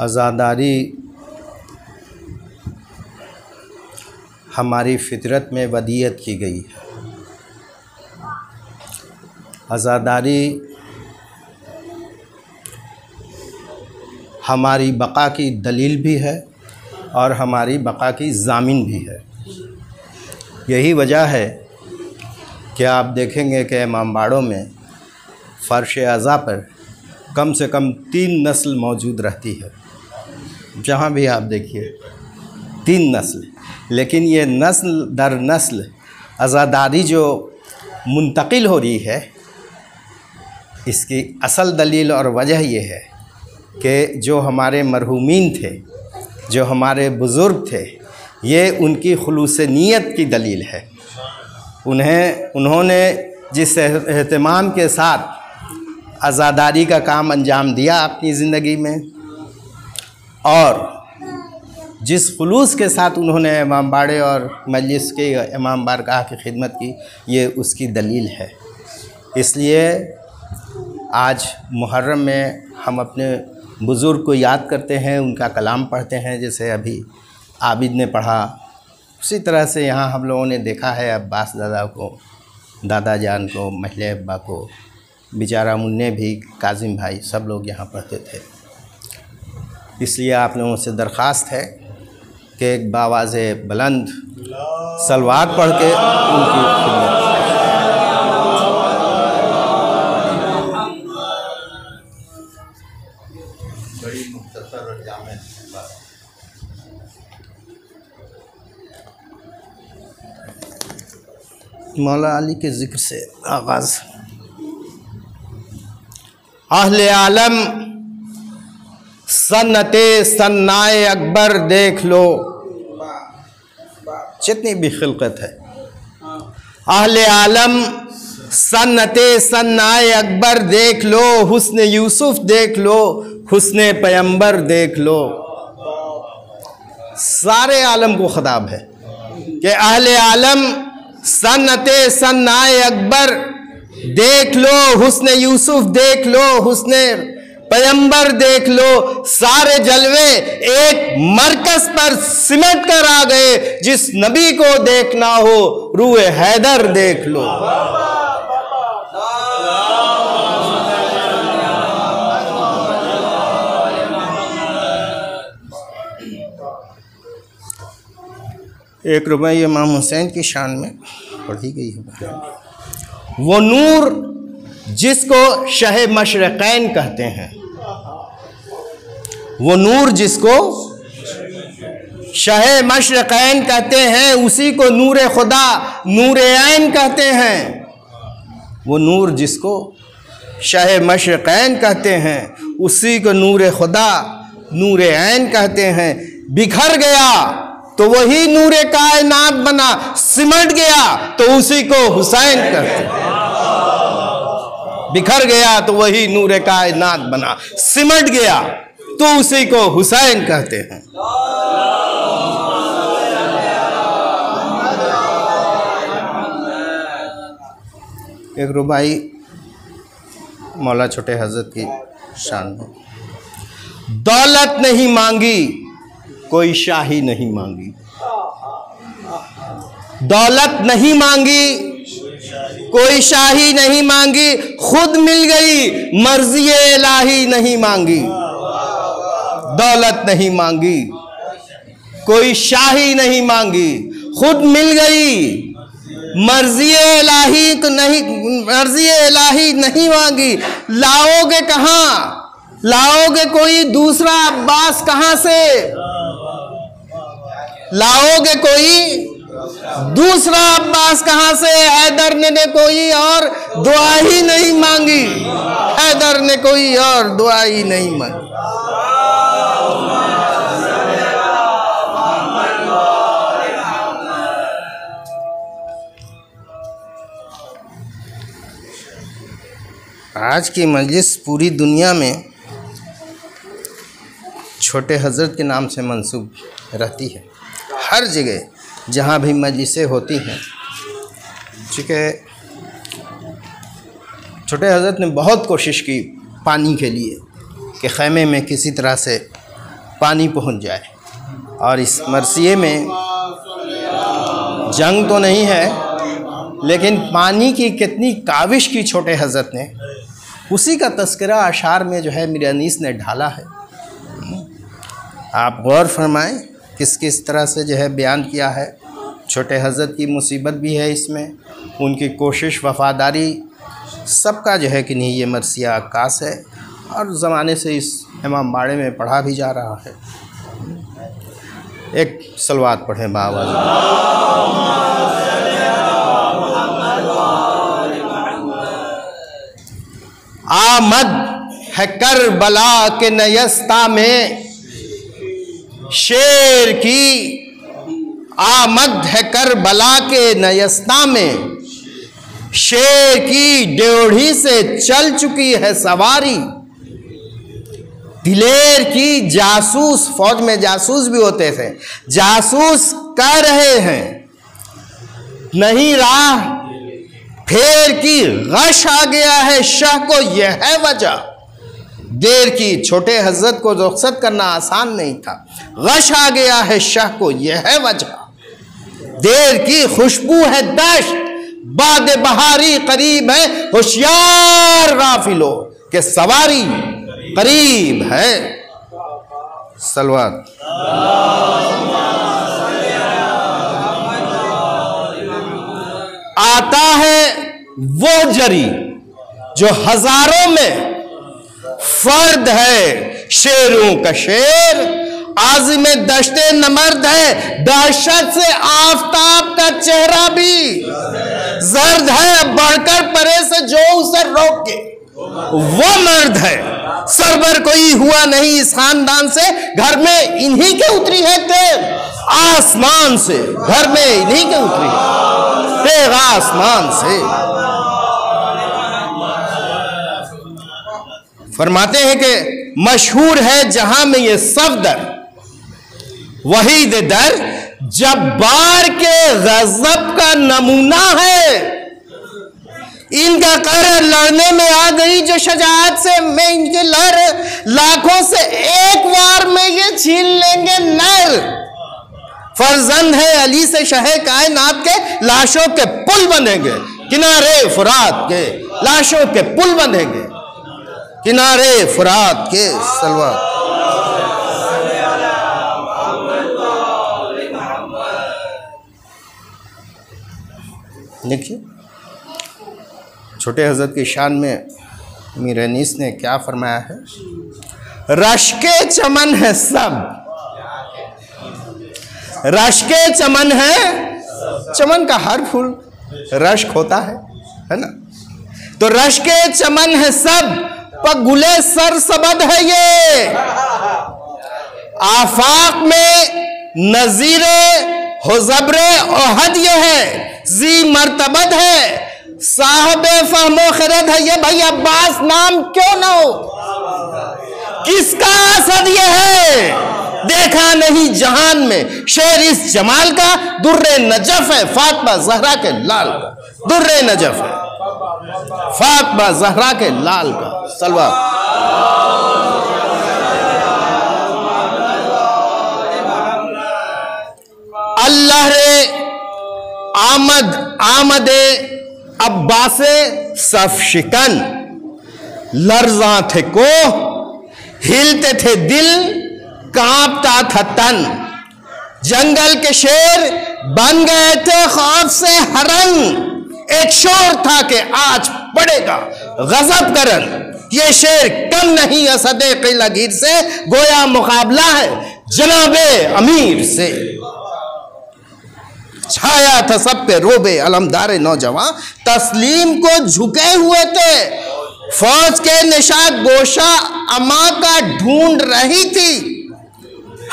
आज़ादारी हमारी फितरत में वदीयत की गई है। आज़ादारी हमारी बका की दलील भी है और हमारी बका की ज़ामिन भी है। यही वजह है कि आप देखेंगे कि इमामबाड़ों में फ़र्श अज़ा पर कम से कम 3 नस्ल मौजूद रहती है। जहाँ भी आप देखिए 3 नस्ल, लेकिन ये नस्ल दर नस्ल आज़ादारी जो मुंतकिल हो रही है, इसकी असल दलील और वजह ये है कि जो हमारे मरहूमीन थे, जो हमारे बुज़ुर्ग थे, ये उनकी खुलूस नीयत की दलील है। उन्होंने जिस एहतमाम के साथ आज़ादारी का काम अंजाम दिया अपनी ज़िंदगी में और जिस खुलूस के साथ उन्होंने इमामबाड़े और मजलिस के इमाम बारगाह की खिदमत की, ये उसकी दलील है। इसलिए आज मुहर्रम में हम अपने बुज़ुर्ग को याद करते हैं, उनका कलाम पढ़ते हैं, जैसे अभी आबिद ने पढ़ा। उसी तरह से यहाँ हम लोगों ने देखा है अब्बास दादा को, दादा जान को, महले अब्बा को, बेचारा मुन्ने भी, काजिम भाई, सब लोग यहाँ पढ़ते थे। इसलिए आप लोगों से दरख्वास्त है कि एक बावाज़ बुलंद सलवात पढ़ के उनकी खिदमत। बड़ी मुख्तसर और जामे मौला अली के ज़िक्र से आगाज़। अहले आलम सन्नते सन्नाए अकबर देख लो, जितनी भी खिलकत है। अहले आलम सन्नते सन्नाए अकबर देख लो, हुस्न यूसुफ देख लो, हुस्न पैगंबर देख लो। सारे आलम को खिताब है कि अहले आलम सन्नते सन्नाए अकबर देख लो, हुस्न यूसुफ देख लो, हुस्न पैगंबर देख लो। सारे जलवे एक मरकज पर सिमट कर आ गए, जिस नबी को देखना हो रूए हैदर देख लो। एक रुबाई इमाम हुसैन की शान में पढ़ी गई है। वो नूर जिसको शह मशरक़ैन कहते हैं, वो नूर जिसको शह मशरक़ैन कहते हैं, उसी को नूर खुदा नूर ऐन कहते हैं। वो नूर जिसको शह मशरक़ैन कहते हैं, उसी को नूर खुदा नूर ऐन कहते हैं। बिखर गया तो वही नूरे कायनात बना, सिमट गया तो उसी को हुसैन कहते हैं। बिखर गया तो वही नूरे कायनात बना, सिमट गया तो उसी को हुसैन कहते हैं। एक रुबाई मौला छोटे हजरत की शान में। दौलत नहीं मांगी कोई शाही नहीं मांगी, दौलत नहीं मांगी कोई शाही नहीं मांगी, खुद मिल गई मर्जी इलाही नहीं मांगी। दौलत नहीं मांगी कोई शाही नहीं मांगी, खुद मिल गई मर्जी इलाही तो नहीं, मर्जी इलाही नहीं मांगी। लाओगे कहाँ, लाओगे कोई दूसरा अब्बास कहाँ से, लाओगे कोई दूसरा अब्बास कहाँ से। हैदर ने कोई और दुआ ही नहीं मांगी, हैदर ने कोई और दुआ ही नहीं मांगी। आज की मजलिस पूरी दुनिया में छोटे हजरत के नाम से मंसूब रहती है। हर जगह जहाँ भी मजलिसें होती हैं, चूँकि छोटे हज़रत ने बहुत कोशिश की पानी के लिए कि ख़ैमे में किसी तरह से पानी पहुंच जाए। और इस मरसिए में जंग तो नहीं है, लेकिन पानी की कितनी काविश की छोटे हज़रत ने, उसी का तस्करा अशार में जो है मीर अनीस ने ढाला है। आप गौर फरमाएं किस किस तरह से जो है बयान किया है। छोटे हज़रत की मुसीबत भी है इसमें, उनकी कोशिश, वफ़ादारी, सबका जो है कि नहीं ये मरसिया अक्कास है और ज़माने से इस इमाम बाड़े में पढ़ा भी जा रहा है। एक सलवात पढ़ें बाआवाज़। आमद है करबला के नयस्ता में शेर की, आमद है करबला के नयस्ता में शेर की ड्योढ़ी से चल चुकी है सवारी। दिलेर की जासूस, फौज में जासूस भी होते थे, जासूस कर रहे हैं, नहीं राह फेर की गश आ गया है शाह को, यह है वजह। देर की छोटे हज़रत को रुखसत करना आसान नहीं था, गश आ गया है शाह को, यह है वजह। देर की खुशबू है दश्त, बाद बहारी करीब है, होशियार गाफिलो के सवारी करीब है। सलवात। आता है वो जरी जो हजारों में फर्द है, शेरों का शेर आज़िम दश्ते नमर्द है, दहशत से आफताब का चेहरा भी जर्द है, बढ़कर परे से जो उसे रोके वो मर्द है। सरबर कोई हुआ नहीं इस खानदान से, घर में इन्हीं के उतरी है तेग आसमान से, घर में इन्हीं के उतरी है तेग आसमान से। फरमाते हैं कि मशहूर है जहां में ये सफदर वहीद दर, जब्बार के गजब का नमूना है। इनका कहर लड़ने में आ गई जो शजाअत से, मैं इनके लड़ लाखों से एक बार में ये छीन लेंगे नर। फर्जंद है अली से शहे कायनात के, लाशों के पुल बनेंगे किनारे फुरात के, लाशों के पुल बनेंगे किनारे फुरात के। सलवात। देखिए छोटे हज़रत की शान में मीर अनीस ने क्या फरमाया है। रश्के चमन है सब, रश्के चमन है, चमन का हर फूल रश्क होता है ना। तो रश्के चमन है सब, पर गुले सर सबद है ये। आफाक में नजीरे हुज़ब्रे ओहद ये है, जी मर्तबत है, साहब फहमो खिरत है ये। भाई अब्बास नाम क्यों ना हो, किसका असद ये है, देखा नहीं जहान में शेर इस जमाल का। दुर्रे नजफ है फातिमा ज़हरा के लाल का, दुर्रे नजफ है फातिमा ज़हरा के लाल का। सलवा। अल्लाह रे आमदे अब्बासे सफ शिकन, लर्जा थे को हिलते थे दिल, कांपता था तन। जंगल के शेर बन गए थे खौफ से हरन, एक शोर था कि आज पड़ेगा गजब करन। ये शेर कम नहीं असदे क़िलागीर से, गोया मुकाबला है जनाबे अमीर से। छाया था सब पे रोबे अलमदारे नौजवान, तस्लीम को झुके हुए थे। फौज के निशात गोशा अमा का ढूंढ रही थी,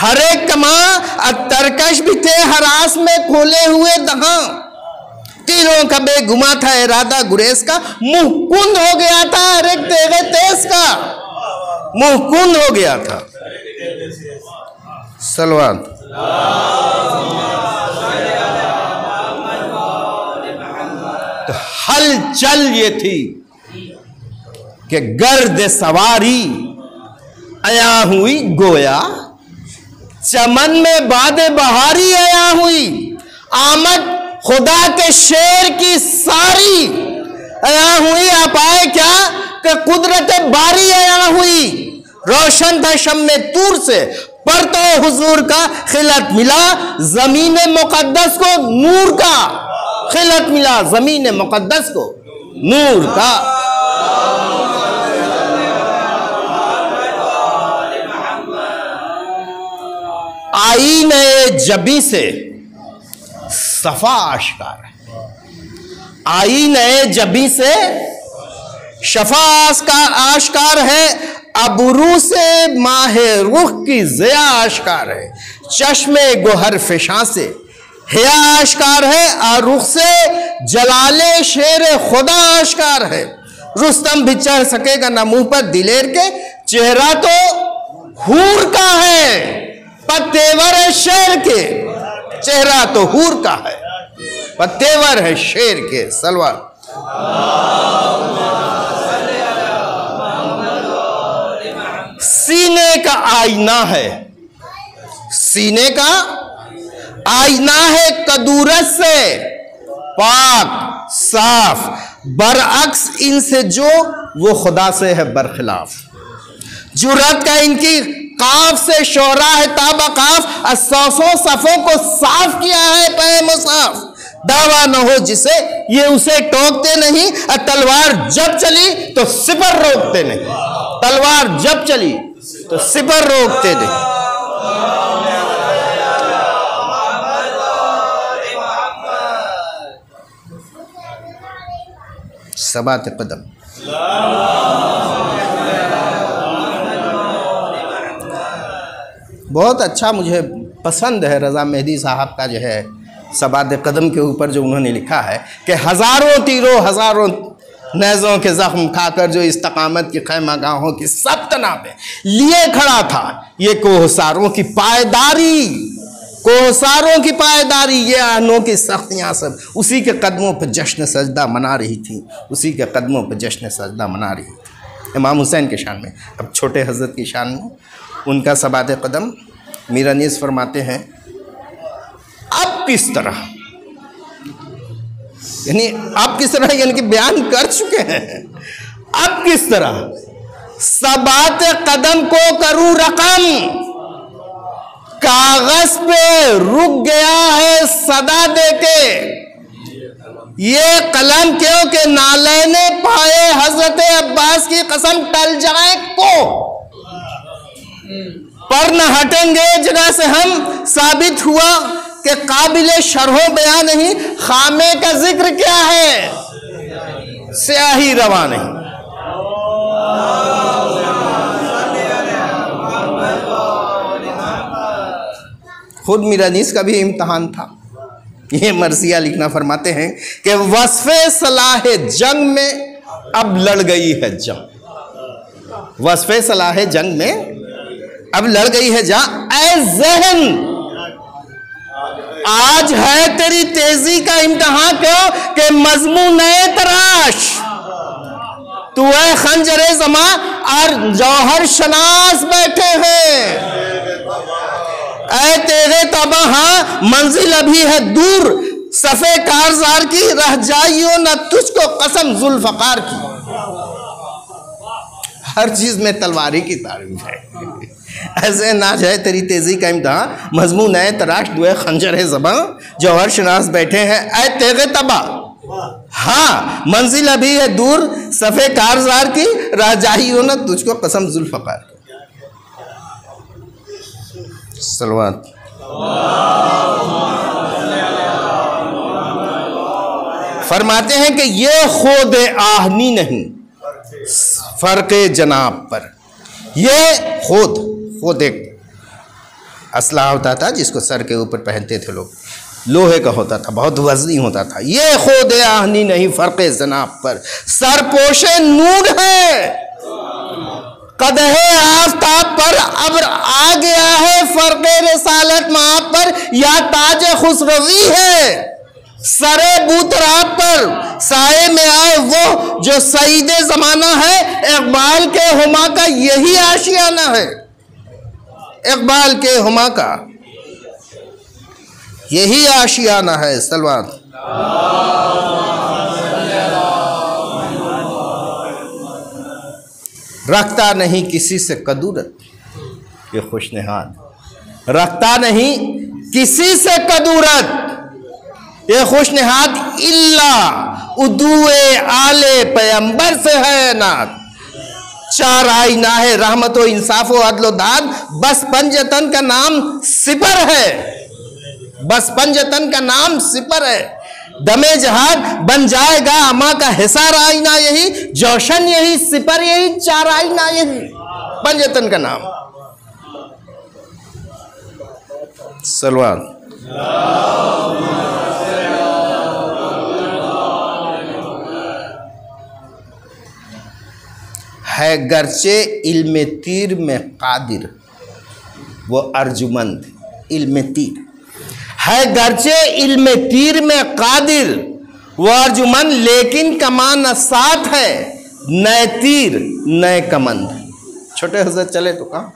हर एक कमा तरकश भी थे हरास में खोले हुए दहा। तीरों का बेगुमा था इरादा गुरेज का, मुंह कुंद हो गया था हर एक तेगे तेज का, मुंह कुंद हो गया था। सलवात। तो हलचल ये थी कि गर्द सवारी आया हुई गोया, चमन में बादे बहारी आया हुई, आमद खुदा के शेर की सारी आया हुई। आप आए क्या कि कुदरत बारी आया हुई। रोशन था शम्मे तूर से, पर तो हुजूर का खिलत मिला, जमीन मुकद्दस को नूर का खिलत मिला, जमीन मुकद्दस को नूर का। आईने जबी से सफा आश्कार है, आईने जबी से शफा आश्कार है, अबरू से माहे रुख की ज़िया आश्कार है, चश्मे गोहर फिशां से हिया आश्कार है, और रुख से जलाले शेर खुदा आश्कार है। रुस्तम भी चढ़ सकेगा ना मुंह पर दिलेर के, चेहरा तो हूर का है पर तेवर है शेर के, चेहरा तो हूर का है पर तेवर है शेर के। सलवार सीने का आईना है, सीने का आईना है, कदूरत से पाक साफ, बरअक्स इनसे जो वो खुदा से है बरखिलाफ। जुर्रत का इनकी काफ से शोरा है ताबा काफ, असों सफों को साफ किया है पे मुसाफ। दावा न हो जिसे ये उसे टोकते नहीं, तलवार जब चली तो सिपर रोकते नहीं, तलवार जब चली तो सिपर रोकते नहीं। सबात कदम बहुत अच्छा मुझे पसंद है रज़ा मेहदी साहब का जो है सबात कदम के ऊपर जो उन्होंने लिखा है कि हज़ारों तीरों हज़ारों नेज़ों के ज़ख्म खाकर जो इस्तकामत की खैमागाहों की सब तनाबे लिए खड़ा था, ये कोहसारों की पायदारी, कोहसारों की पायदारी, ये आहनों की सख्तियाँ सब उसी के कदमों पर जश्न सजदा मना रही थी, उसी के कदमों पर जश्न सजदा मना रही थी। इमाम हुसैन के शान में, अब छोटे हज़रत की शान में उनका सबात कदम मीरा नीस फरमाते हैं, अब किस तरह, यानी अब किस तरह, यानी कि बयान कर चुके हैं, अब किस तरह सबात कदम को करूं रकम, कागज पे रुक गया है सदा देके, ये कलम क्यों के नालैने पाए हजरत अब्बास की कसम टल जाए को, पर न हटेंगे जगह से हम। साबित हुआ कि काबिले शरहो बयान नहीं, खामे का जिक्र क्या है, स्याही रवा नहीं। खुद मीरा नीस का भी इम्तहान था। ये मरसिया लिखना फरमाते हैं कि वस्फे सलाह जंग में अब लड़ गई है जंग, वस्फे सलाह जंग में अब लड़ गई है जंग। ऐ ज़हन आज है तेरी तेजी का इम्तहान, क्यों कि मजमून नए तराश, तू है खंजरे जमा और जौहर शनास बैठे हैं। ऐ तेरे तबाह मंजिल अभी है दूर, सफ़े कारज़ार की रह जाइयो न तुझको कसम जुल्फ़कार की। हर चीज में तलवारी की तारीफ है। ऐसे ना जाए तेरी तेजी का इम्तहान, मजमून है तराश दुए खंजर है ज़बां, जौहर शनास बैठे हैं। ऐ तेगे तबा हाँ मंजिल अभी है दूर, सफ़े कारज़ार की रह जाइयो न तुझको कसम जुल्फ़कार की। सलवात फरमाते हैं कि ये खुद आहनी नहीं फर्क़े जनाब पर, ये खुद एक असला होता था जिसको सर के ऊपर पहनते थे लोग, लोहे का होता था, बहुत वज़नी होता था। ये खुद आहनी नहीं फर्क़े जनाब पर, सरपोशे नूर है कदहे आफ्ताब पर, अब आ गया है फर्क़े रिसालत माप पर, या ताज खुसरवी है सरे बूतराब पर, साए में आए वो जो सईद ज़माना है, इकबाल के हुमा का यही आशियाना है। इकबाल के हुमा का यही आशियाना है। सलवात। रखता नहीं किसी से कदूरत, ये खुशनहाद, रखता नहीं किसी से कदूरत, ये खुशनहाद इल्ला उदुए आले पैगंबर से है नात। चार आईना है रहमत व इंसाफ व अदल दाद, बस पंजतन का नाम सिपर है, बस पंजतन का नाम सिपर है। दमे जहाद बन जाएगा अमा का हिसार आईना यही, जोशन यही, सिपर यही, चार आईना यही, पंजतन का नाम। सलवान। है गर्चे इल्म तीर में कादिर वो अर्जुमंद, इल्म तीर है गर्चे इल्म तीर में कादिर वो अर्जुमंद, लेकिन कमान साथ है नए तीर नए कमंद। छोटे हजरत चले तो कहा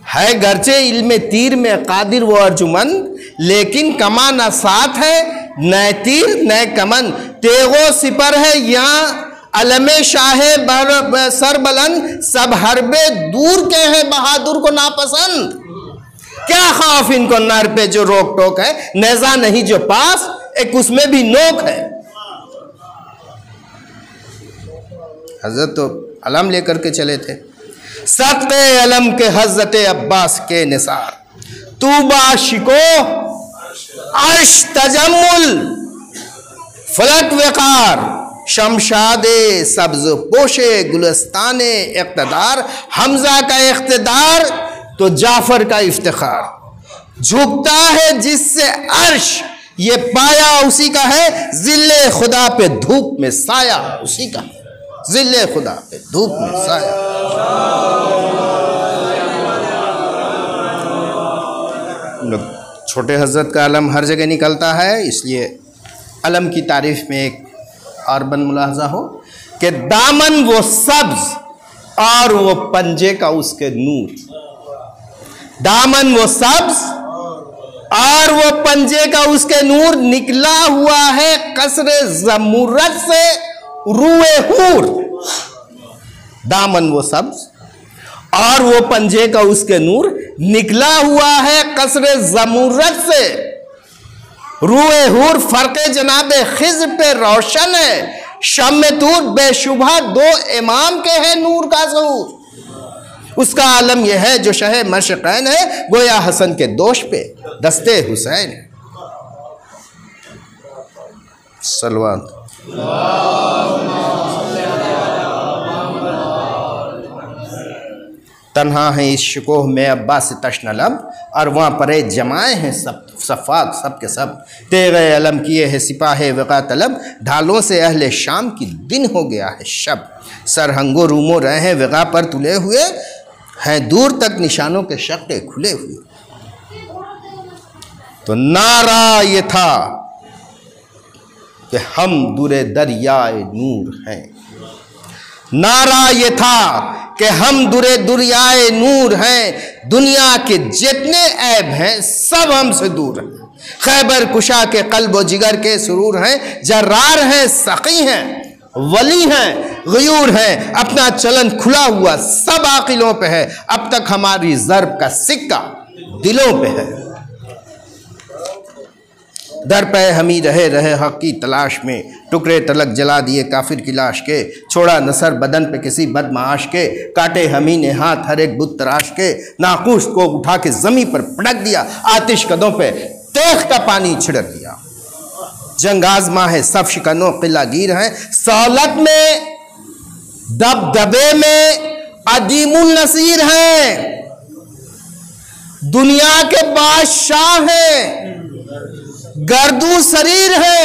है गर्चे इल्म तीर में कादिर वो अर्जुमंद, लेकिन कमान साथ है नए तीर नए कमंद। तेगो सिपर है यहाँ अलमे शाहे सरबलंद, सब हरबे दूर के हैं बहादुर को नापसंद। क्या खौफ इनको नर पे जो रोक टोक है, नेजा नहीं जो पास एक उसमें भी नोक है। हजरत तो अलम लेकर के चले थे, सत्ते अलम के हजरत अब्बास के निसार, तूबा शिको अर्श तजम्मुल फलक वकार, शमशादे सब्ज पोशे गुलस्ताने इक़्तिदार, हमजा का इक़्तिदार तो जाफर का इफ्तिखार। झुकता है जिससे अर्श ये पाया उसी का है, जिल्ले खुदा पे धूप में साया उसी का है, जिल्ले खुदा पे धूप में साया। छोटे हजरत का अलम हर जगह निकलता है, इसलिए अलम की तारीफ में एक और बन मुलाहजा हो कि दामन वो सब्ज और वो पंजे का उसके नूर, दामन वो सब्ज और वो पंजे का उसके नूर, निकला हुआ है कसरे जमुरत से रूए हूर। दामन वो सब्ज और वो पंजे का उसके नूर, निकला हुआ है कसरे जमुरत से रूए हूर। फर्के जनाबे खिज़्र पे रोशन है, शम्मे तूर बेशुबह दो इमाम के है नूर का ज़हूर। उसका आलम यह है जो शहे मशक़ैन है, गोया हसन के दोष पे दस्ते हुसैन। सलवात। तन्हा है इस शिकोह में अब्बास तशनलब, और वहाँ परे जमाए हैं सब सफ़ात सब के सब। तेरे अलम किए है सिपाहे वक़ा तलब, ढालों से अहले शाम की दिन हो गया है शब। सरहंगो रूमो रहे हैं वक़ा पर तुले हुए, हैं दूर तक निशानों के शक्के खुले हुए। तो नारा ये था कि हम दुरे दरियाए नूर हैं, नारा ये था कि हम दुरे दरियाए नूर हैं। दुनिया के जितने ऐब हैं सब हमसे दूर हैं, खैबर कुशा के कल्ब व जिगर के सुरूर हैं। जर्रार हैं, सकी हैं, वली हैं, गयूर हैं, अपना चलन खुला हुआ सब आकिलों पे है। अब तक हमारी ज़र्ब का सिक्का दिलों पे है। दर पे हमी रहे रहे हक की तलाश में, टुकड़े तलक जला दिए काफिर की लाश के। छोड़ा नसर बदन पे किसी बदमाश के, काटे हमी ने हाथ हर एक बुत तराश के। नाखूस को उठा के जमी पर पटक दिया, आतिश कदों पे तेख का पानी छिड़क दिया। जंगाज माँ है सब शिकनों किला गिर हैं, सौलत में दबदबे में अदीमुल नसीर हैं। दुनिया के बादशाह हैं, गर्दू शरीर है,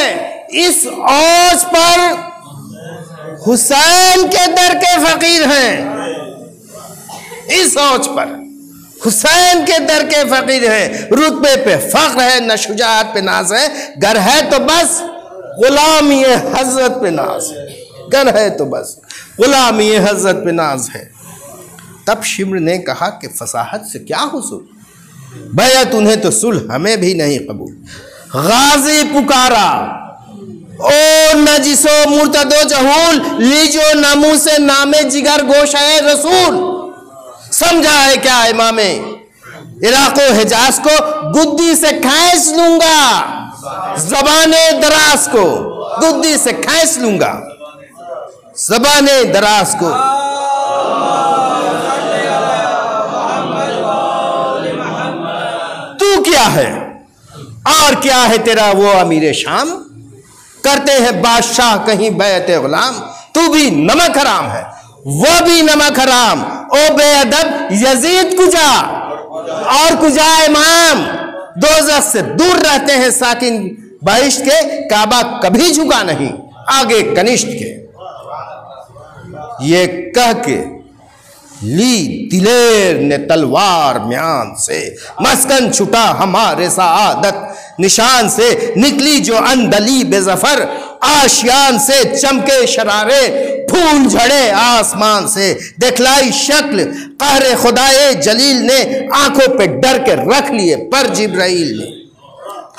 इस औज पर हुसैन के दर के फकीर हैं। इस औज पर हुसैन के दर के फकीर हैं। रुतबे पे फख्र है, न शुजाअत पे नाज है, गर है तो बस गुलामी हजरत पे नाज है, गर है तो बस गुलामी हजरत पे नाज है। तब शिम्र ने कहा कि फसाहत से क्या हुसूल, बैत उन्हें तो सुलह हमें भी नहीं कबूल। गाजी पुकारा, ओ नजिसो मुर्तदो जहूल, लीजो नामू से नामे जिगर गोशाए रसूल। समझा है क्या इमामे इराको हिजाज को, गुद्दी से खैस लूंगा, ज़बाने दराज को गुद्दी से खैस लूंगा, ज़बाने दराज को। तू क्या है और क्या है तेरा वो अमीर शाम, करते हैं बादशाह कहीं बैत गुलाम। तू भी नमक हराम है, वो भी नमक हराम। ओ बेअदब यजीद कुजा और कुजा इमाम, दोज़ख से दूर रहते हैं साकिन बहिश्त के, काबा कभी झुका नहीं आगे कनिष्ठ के। ये कह के ली दिलेर ने तलवार म्यान से, मस्कन छुटा हमारे सादत निशान से। निकली जो अंदली बेजफर आशियान से, चमके शरारे फूल झड़े आसमान से। दिखलाई शक्ल कहरे खुदाए जलील ने, आंखों पे डर के रख लिए पर जिब्राइल ने।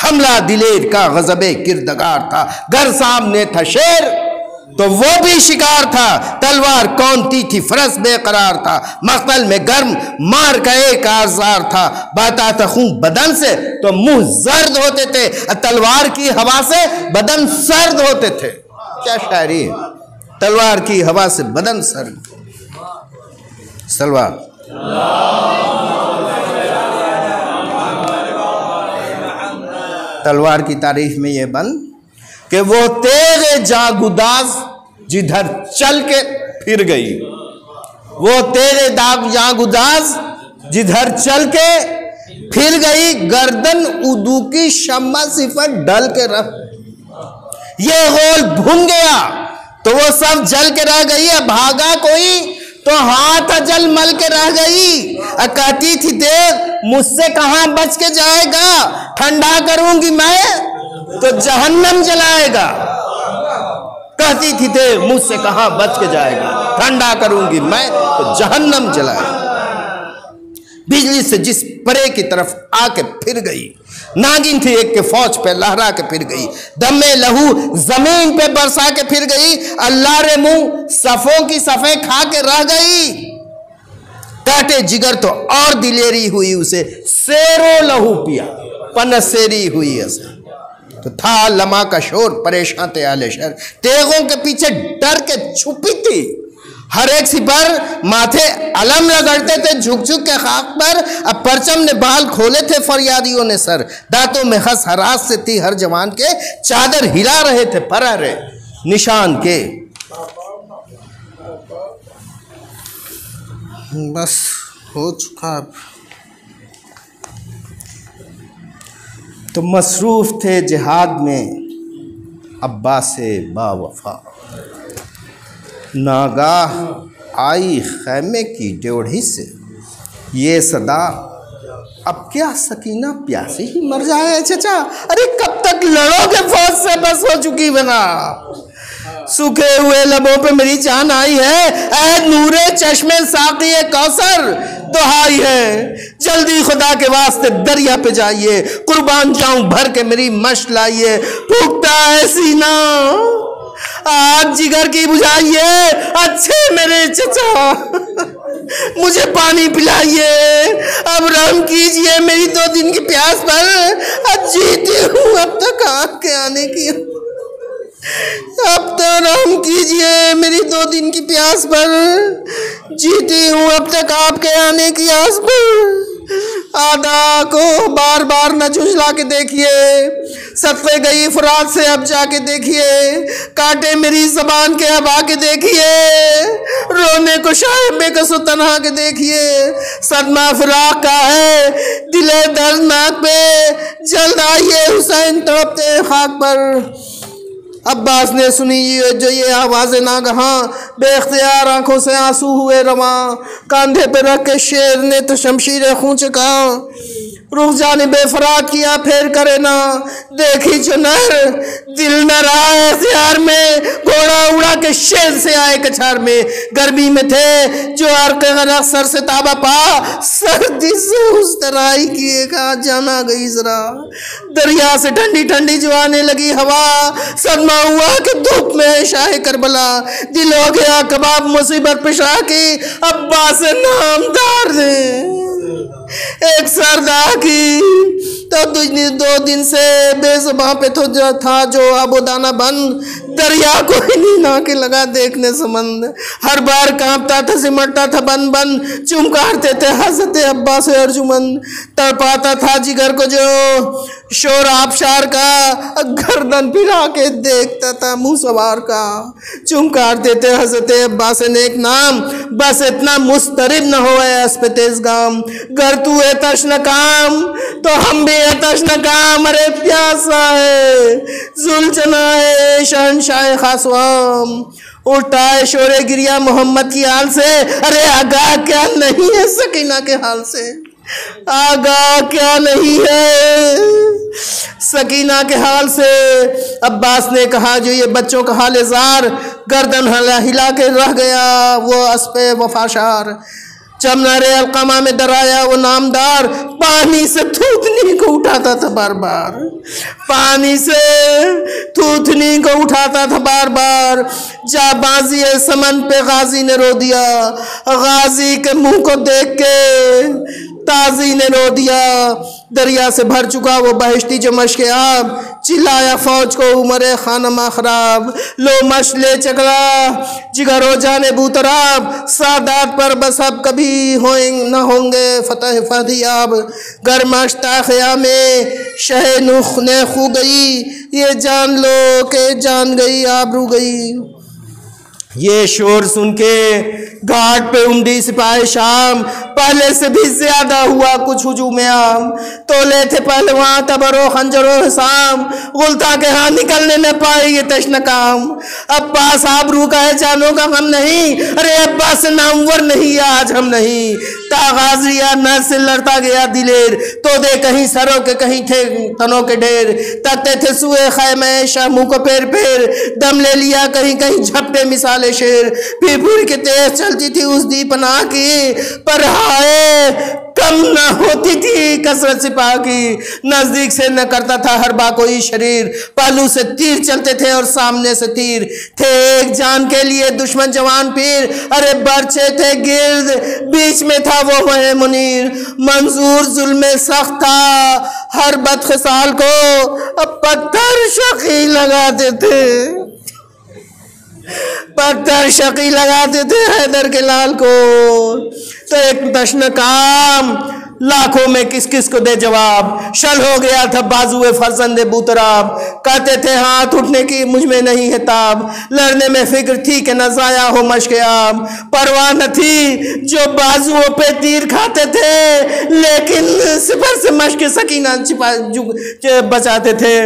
हमला दिलेर का गजबे किरदगार था, घर सामने था शेर तो वो भी शिकार था। तलवार कौनती थी फरस बेकरार था, मख्तल में गर्म मार का एक आजार था। बाता था खून बदन से तो मुंह जर्द होते थे, तलवार की हवा से बदन सर्द होते थे। क्या शायरी है, तलवार की हवा से बदन सर्द। सलवार तलवार की तारीफ में ये बन कि वो तेरे जागुदाज जिधर चल के फिर गई, वो तेरे दाग जागुदाज जिधर चल के फिर गई। गर्दन उदू की शम्मा सिफर डल के रह, ये गोल भुन गया तो वो सब जल के रह गई। भागा कोई तो हाथ जल मल के रह गई। कहती थी देख मुझसे कहां बच के जाएगा, ठंडा करूंगी मैं तो जहन्नम जलाएगा। कहती थी देख मुझसे कहां बच के जाएगा, ठंडा करूंगी मैं तो जहन्नम जलाएगा। बिजली से जिस परे की तरफ आके फिर गई, नागिन थी एक के फौज पे लहरा के फिर गई। दमे लहू जमीन पे बरसा के फिर गई, अल्लाह रे मुंह सफों की सफे खा के रह गई। काटे जिगर तो और दिलेरी हुई उसे, शेरो लहू पिया पनसेरी हुई ऐसे। तो था लमा का शोर परेशान थे आले शहर, तेगों के पीछे डर के छुपी थी। हर एक सिपर माथे अलम रगड़ते थे झुक झुक के खाक पर। अब परचम ने बाल खोले थे फरियादियों ने सर, दांतों में हंस हरास से थी हर जवान के। चादर हिला रहे थे परारे निशान के। बस हो चुका। तो मसरूफ थे जिहाद में अब्बास बावफा, नागाह आई खैमे की ड्योढ़ी से ये सदा, अब क्या सकीना प्यासी ही मर जाए। चचा अरे कब तक लड़ोगे फौज से, बस हो चुकी बना। सूखे हुए लबों पे मेरी जान आई है, ऐ नूरे चश्मे साक़ी कौसर दुहाई है। जल्दी खुदा के वास्ते दरिया पे जाइए, कुर्बान जाऊं भर के मेरी मश लाइए। फूकता है सीना आग जिगर की बुझाइए, अच्छे मेरे चचा मुझे पानी पिलाइए। अब रहम कीजिए मेरी 2 दिन की प्यास पर, अब जीती हूँ अब तक आपके आने की। अब तो रहम कीजिए मेरी 2 दिन की प्यास पर, जीती हूँ अब तक आपके आने की आस पर। आदा को बार बार न झुझला के देखिए, सत्वे गई फुरात से अब जाके देखिए। काटे मेरी ज़बान के अब आके देखिए, रोने को शायद बेकसो तन्हा के देखिए। सदमा फिराक का है दिले दर्दनाक पे, जल्द आइए हुसैन तड़पते खाक पर। अब्बास ने सुनी जो ये आवाज़ें नागहां, बेख्तियार आंखों से आंसू हुए रवां। कांधे पे रख के शेर ने तो शमशीर खून चका, रुख जाने बेफराक किया फेर करे ना, देखी जो नर दिल न रहा एख्तियार में, घोड़ा उड़ा के शेर से आए कछार में। गर्मी में थे जो अर्क सर से ताबा पा, सर्दी से उस तराई की एक आज जाना गई जरा। दरिया से ठंडी ठंडी जो आने लगी हवा, सदमा हुआ कि धूप में शाह करबला। दिल हो गया कबाब मुसीबत पेशा की, अब्बास नामदार ने एक सरदा की। तो 2 दिन से बेज़ुबां पे तो था जो आबोदाना बंद, दरिया को ही नीना के लगा देखने संबंध। हर बार कांपता था सिमटता था बन बन, चुमकारते थे हंसते अब्बा से अर्जुमन। तड़पाता था जिगर को जो शोर आबशार का, गर्दन फिरा के देखता था मुंह सवार का। चुमकारते थे हंसते अब्बा से नेक नाम, बस इतना मुस्तरिब न हो ऐस पे तेज गाम। गर तू है तश्न काम तो हम भी है तश्न काम, अरे प्यासा है जुलझना है शहंशाह खासवाम। उल्टा है शोरे गिरिया मोहम्मद की हाल से, अरे आगाह क्या नहीं है सकीना के हाल से, आगाह क्या नहीं है सकीना के हाल से। अब्बास ने कहा जो ये बच्चों का हाल जार, गर्दन हिला के रह गया वो अस्पे वफाशार। चमनारे अलकमा में डराया वो नामदार, पानी से थूथनी को उठाता था बार बार, पानी से थूथनी को उठाता था बार बार। जा बाजी समन पे गाजी ने रो दिया, गाजी के मुंह को देख के ताजी ने रो दिया। दरिया से भर चुका वो बहिश्ती जो मशके आब, चिल्लाया फौज को उमरे खानमा खराब। लो मशले चकरा जिगर हो जाने बूतराब, सादात पर बस अब कभी न होंगे फतह फदियाब। गर्माश्ताखया में शह नुख ने खू गई, ये जान लो के जान गई आबरू गई। ये शोर सुन के घाट पे उमड़ी सिपाही शाम, पहले से भी ज्यादा हुआ कुछ हुजूम आम। तोले थे पहलवान तबरो खंजरो हिसाम, गुलता के हाथ निकलने न पाए ये तश्न काम। अब्बास आबरू का है जानों का गम नहीं, अरे अब्बास नामवर नहीं आज हम नहीं। तागाजिया नर से लड़ता गया दिलेर, तो दे कहीं सरों के कहीं थे तनों के ढेर। तकते थे सुए खैमे शाह मुँह को पेर पेर, दम ले लिया कहीं कहीं झपटे मिसाले शेर। फिर के तेज चलती थी उस दीपना की, पर हाय कम न होती थी कसरत सिपाह की। नजदीक से न करता था हर बा कोई शरीर, पहलू से तीर चलते थे और सामने से तीर थे एक जान के लिए दुश्मन जवान पीर। अरे बर्छे थे गिर्द बीच में था वो वह मुनीर, मंजूर जुल्मे सख्त था हर बदखसाल को, अब पत्थर शकी लगाते थे, पत्थर शकी लगाते थे हैदर के लाल को। तो एक तश्न काम लाखों में किस किस को दे जवाब, शल हो गया था बाजुए फरजंदे बूतराब। कहते थे हाथ उठने की मुझ में नहीं है ताब, लड़ने में फिक्र थी कि न जाया हो मशक़े आब। परवाह न थी जो बाजुओं पे तीर खाते थे, लेकिन सिपर से मशक़े सकीना बचाते थे।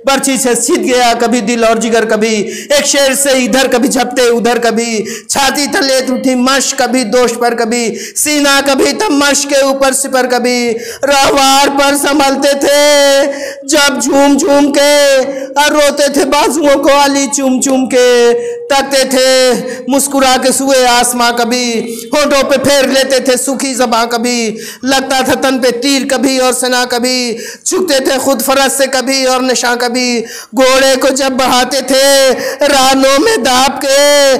बर्छी से सीध गया कभी दिल और जिगर, कभी एक शेर से इधर कभी झपटे उधर, कभी छाती तले उठी मश, कभी दोष पर कभी सीना, कभी तब मश के ऊपर सिपर कभी रहवार पर संभलते थे। जब झूम झूम के और रोते थे बाजुओं को अली चूम चूम के, तकते थे मुस्कुरा के सुए आसमां, कभी होठों पे फेर लेते थे सुखी ज़बां, कभी लगता था तन पे तीर कभी और सना, कभी झुकते थे खुद फरज से कभी और निशा, कभी घोड़े को जब बढ़ाते थे रानों में दाब के,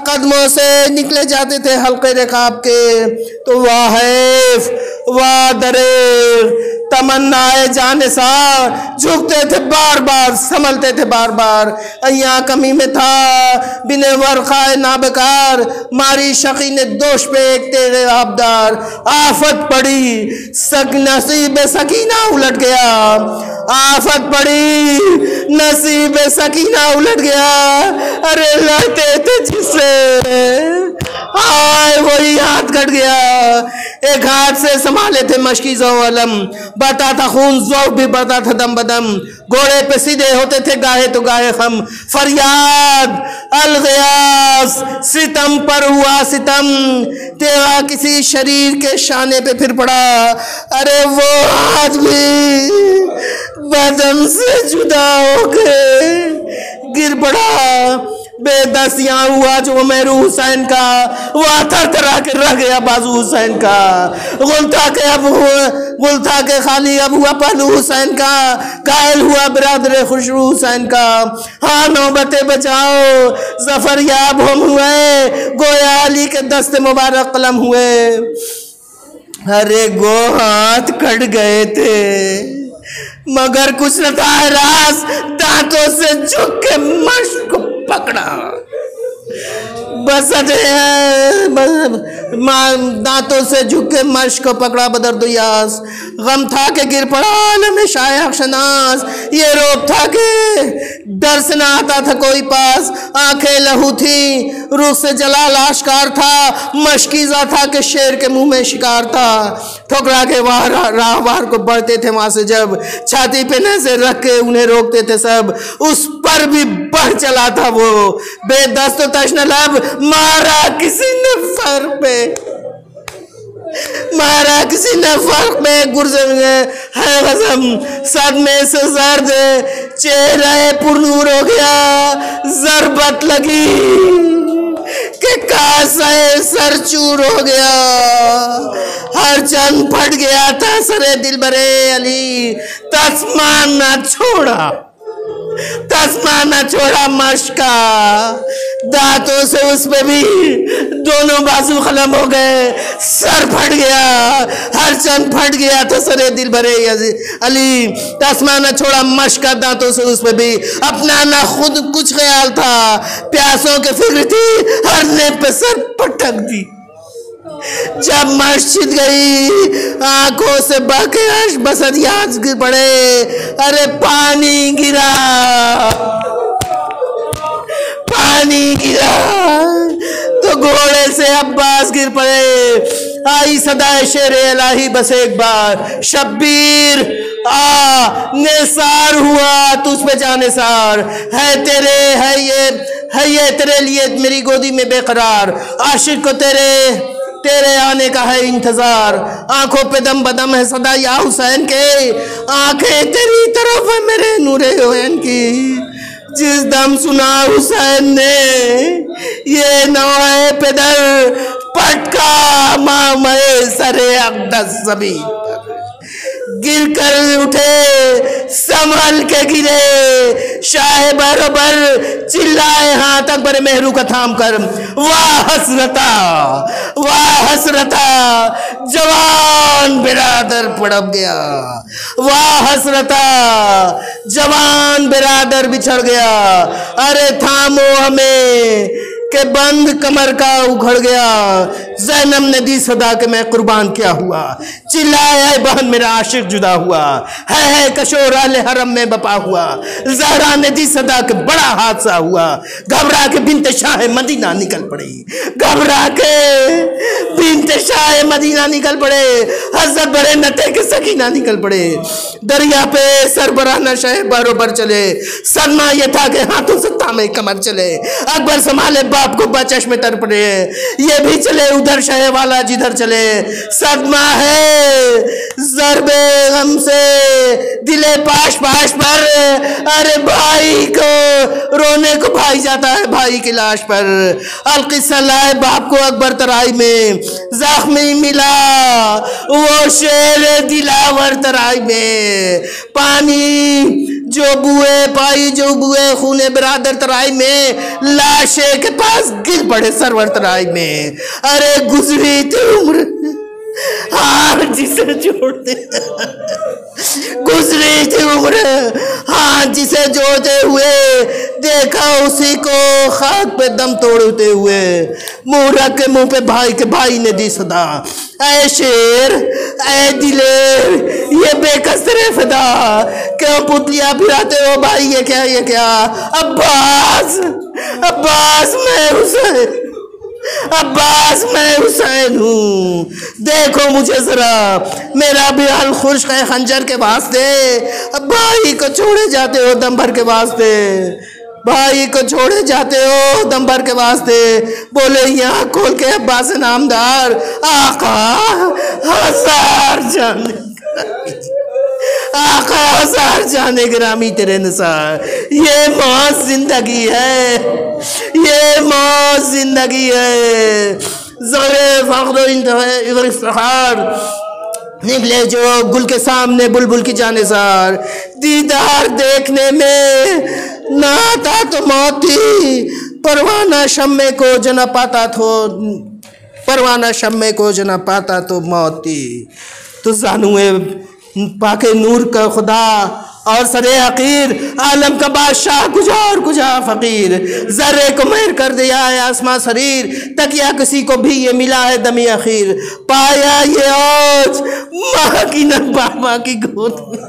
कदमों से निकले जाते थे हल्के रिकाब के। तो वाह वाह दरेर तमन्नाए जाने सा, झुकते थे बार बार संभलते थे बार बार। अय्या कमी में था बिने वरखाए नाबकार, मारी शकी ने दोष पे एक तेरे आबदार। आफत पड़ी नसीब सकीना उलट गया, आफत पड़ी नसीब सकीना उलट गया। अरे लड़ते थे जिससे आए वही हाथ कट गया, एक हाथ से संभाले थे मशकी ज़ौलम, बता था खून ज़ौफ भी बढ़ता था दम बदम। घोड़े पे सीधे होते थे गाहे तो गाहे हम, फरियाद अलगया अब्बास सितम पर हुआ सितम, तेरा किसी शरीर के शाने पे फिर पड़ा। अरे वो आदमी बदन से जुदा होके गिर पड़ा। बेदस यहाँ हुआ जो उमैरू हुसैन का, वो थरथरा के रह गया बाजू हुसैन का। गुल था के खाली अब हुआ पहलू हुसैन का, घायल हुआ बिरादर खुशरू हुसैन का। हाँ नौबते बचाओ जफर याब हम हुए, गोया अली के दस्ते मुबारक कलम हुए। अरे गो हाथ कट गए थे मगर कुछ न था रास, दांतों से झुक के मश्क को पकड़ा। बस दांतों से झुक के मश्क को पकड़ा बदर यास। गम था के गिर पड़ा आलम शायख शनास, ये रोक था के डर से ना आता था कोई पास। आंखें लहू थी रूह से जला लाशकार था, मशकीजा था के शेर के मुंह में शिकार था। ठोकरा के राहवार को बढ़ते थे वहां से जब, छाती पे नजर रख के उन्हें रोकते थे सब। उस पर भी बढ़ चला था वो बेदस्त तश्न लब, मारा किसी ने फर पे, मारा किसी ने फर्क में गुर्जर है गजम। सदमे से जर्द चेहरा पुरनूर हो गया, जरबत लगी कि कासे सर चूर हो गया। हर चंद फट गया था सरे दिल बरे अली, तस्मान न छोड़ा, तस्मा न छोड़ा मशका। दांतों से उस पे भी दोनों बाजू खलम हो गए, सर फट गया, हर चंद फट गया था सरे दिल भरे अली। तस्मा न छोड़ा मशका, दांतों से उस पे भी अपना ना खुद कुछ ख्याल था। प्यासों के फिक्र थी, हर ने पे सर पटक दी। जब मस्जिद गई आंखों से बहके अश्क बसत याद गिर पड़े। अरे पानी गिरा, पानी गिरा तो घोड़े से अब्बास गिर पड़े। आई सदाए शेर इलाही बस एक बार, शब्बीर निसार हुआ तुझ पे जाने सार। है तेरे है ये तेरे लिए मेरी गोदी में बेकरार, आशिक को तेरे आने का है इंतजार। आंखों पे दम बदम है सदा या हुसैन के, आंखें तेरी तरफ है मेरे नूरे हुसैन की। जिस दम सुना हुसैन ने ये नवाए पेदर, पटका मामे सरे अक़दस सभी गिर कर उठे संभल के गिरे। शाह बरोबर चिल्लाए हाथ अकबर मेहरू का थाम कर, वाह हसरता जवान बिरादर पड़ब गया, वाह हसरता जवान बिरादर बिछड़ गया। अरे थामो हमें के बंद कमर का उखड़ गया। ज़ैनब ने दी सदा के मैं कुर्बान क्या हुआ, चिल्लाया बहन मेरा आशिक जुदा हुआ। है कशोर आले हरम में बपा हुआ, ज़हरा ने दी सदा के बड़ा हादसा हुआ। घबरा के बिन्ते शाह मदीना निकल पड़ी, घबरा के बिन्ते शाह मदीना निकल पड़े। हज़रत बड़े नते के सकीना निकल पड़े। दरिया पे सरबराना शाह बरोबर चले, सदमा ये था कि हाथों से तामे कमर चले। अकबर संभाले बाप को बचश में तर पड़े, ये भी चले उधर शहे वाला जिधर चले। सदमा है जरबे गम से दिले पाश पाश पर, अरे भाई को रोने को भाई जाता है भाई की लाश पर। अलकिस्सा लाए बाप को अकबर तराई में, जख्मी मिला वो शेर दिलावर तराई में। पानी जो बुए पाई जो बुए खूने बिरादर तराई में, लाशे के पास गिर पड़े सरवर तराई में। अरे गुजरी थी उम्र हार जिसे जोड़ते, गुजरी थी उम्र हाथ जिसे जोड़ते हुए, देखा उसी को खाक पे दम तोड़ते हुए। मुंह रख के मुंह पे भाई ने दी सदा, ऐ शेर ऐ दिलेर ये बेकस तेरे फिदा, क्यों पुतलियां फिराते हो भाई ये क्या। अब्बास मैं हुसैन हूँ, देखो मुझे जरा मेरा भी हाल खुश है खंजर के वास्ते। भाई को छोड़े जाते हो दम भर के वास्ते। भाई को छोड़े जाते हो दम भर के वास्ते। बोले यहाँ खोल के अब्बास नामदार आका हजार जाने आका हजार जाने ग्रामी तेरे निसार। ये मौत जिंदगी है, ये मौत जिंदगी है। ज़रे फ़ख्र इफ्तिखार निकले जो गुल के सामने बुलबुल की जानिसार। दीदार देखने में ना आता तो मौत थी, परवाना शम्मे को जना पाता तो परवाना शम्मे को जना पाता तो मौत थी। तो जानुए पाके नूर का खुदा और सरे हकीर आलम का बादशाह कुजा और कुजा फकीर। जर्रे को मेहर कर दिया है आसमां शरीर, तकिया किसी को भी ये मिला है दमी अखीर। पाया ये औज माँ की न बाबा की गोद में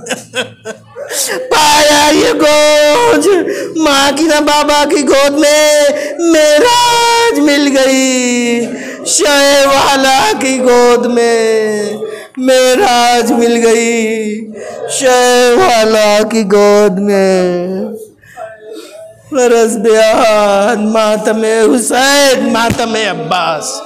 पाया ये गोज माँ की न बाबा की गोद में। मेराज मिल गई शय वाला की गोद में, मेराज मिल गई शय वाला की गोद में। फरस बयान मातम हुसैन मातम अब्बास।